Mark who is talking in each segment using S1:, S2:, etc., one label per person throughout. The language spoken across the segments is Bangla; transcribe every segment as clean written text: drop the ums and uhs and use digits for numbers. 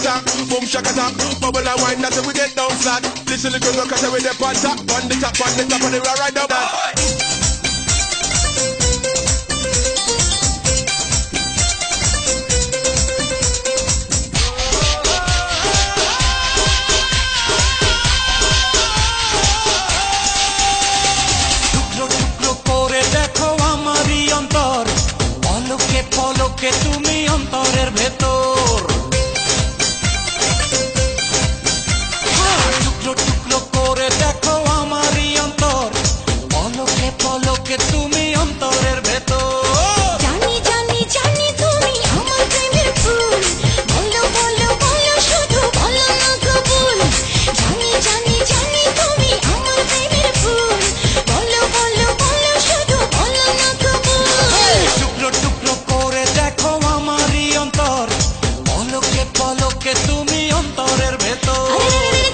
S1: shakata, boom shakata, bubble and wine, that's how we get down flat. Listen to the cause with the on top of the right down that.
S2: পলকে তুমি অন্তরের ভেতর টুকরো টুকরো করে দেখো আমারই অন্তর পলকে পলকে তুমি অন্তরের ভেতর
S3: জানি জানি জানি তুমি আমার প্রেমের ফুল বলো বলো বলো শুধু বলো না কবুল জানি জানি জানি তুমি আমার প্রেমের ফুল বলো বলো বলো শুধু বলো না কবুল
S2: টুকরো টুকরো করে দেখো আমারই অন্তর পলকে পলকে তুমি অন্তরের ভেতর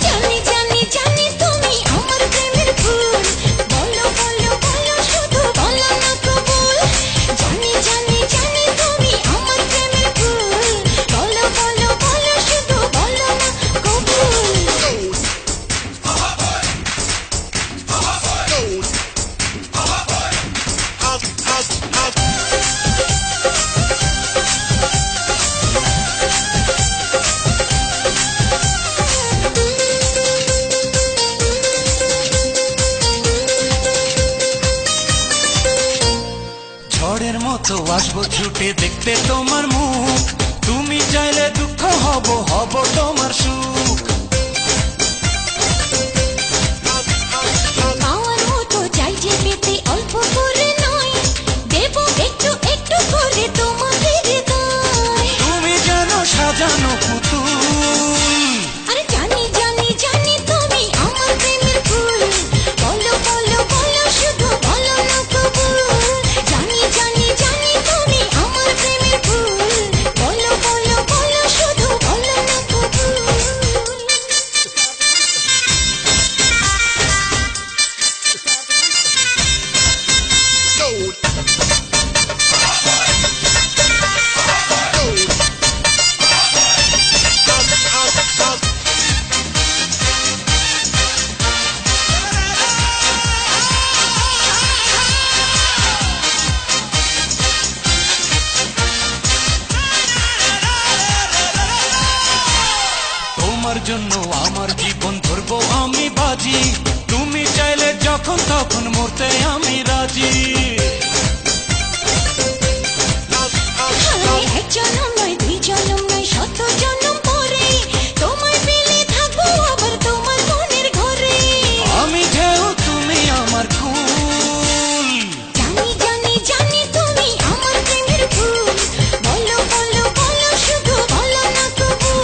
S3: জানি জানি জানি তুমি আমার প্রেমের ফুল বলো বলো বলো শুধু বলো না কবুল জানি জানি জানি তুমি আমার প্রেমের ফুল বলো বলো বলো শুধু বলো না কবুল
S2: ঝড়ের মতো আসবো ছুটে দেখতে তোমার মুখ তুমি চাইলে দুঃখ হব হব তোমার সুখ
S3: পাওয়ার মতো চাই যে পেতে অল্প করে নয় দেবো একটু একটু করে তোমাদের হৃদয়
S2: তুমি যেন সাজানো পুতুল
S3: আরে জানি জানি জানি তুমি আমার প্রেমের ফুল বলো বলো বলো শুধু বলো না কবুল জানি জানি জানি তুমি আমার প্রেমের ফুল বলো বলো বলো শুধু বলো না কবুল
S2: তোমার জন্য আমার জীবন ধরবো আমি বাজি তুমি চাইলে যখন তখন মরতে আমি রাজি
S3: এক জনম নয় দুই জনম নয় শত জনম পরে তোমায় পেলে থাকবো আবার তোমার মনের ঘরে
S2: আমি ঢেউ তুমি আমার কুল
S3: জানি জানি জানি তুমি আমার প্রেমের ফুল বলো বলো বলো শুধু বলো না কবুল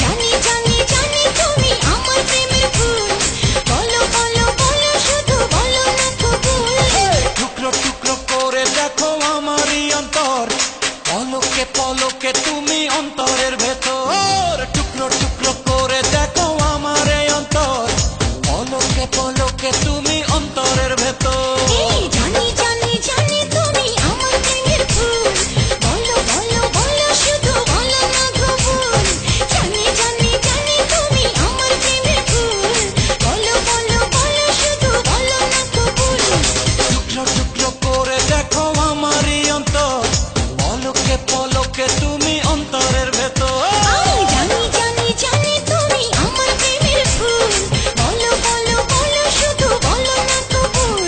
S3: জানি জানি জানি তুমি আমার প্রেমের ফুল বলো বলো বলো শুধু বলো না কবুল
S2: টুকরো টুকরো করে দেখো আমারই অন্তর পলকে পলকে তুমি অন্তরের ভেতর টুকরো টুকরো করে দেখো আমার এই অন্তর পলকে পলকে তুমি অন্তরের ভেতর
S3: এই জানি জানি জানি তুমি আমার প্রেমের ফুল বলো বলো বলো শুধু বলো না কবুল জানি জানি জানি তুমি আমার প্রেমের ফুল বলো বলো বলো শুধু বলো না কবুল
S2: টুকরো টুকরো করে দেখো আমারই অন্তর পলকে পলকে তুমি অন্তরের ভেতর
S3: জানি জানি জানি তুমি আমার প্রেমের ফুল বলো বলো বলো শুধু বলো না কবুল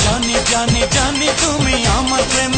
S2: জানি জানি জানি তুমি আমার প্রেম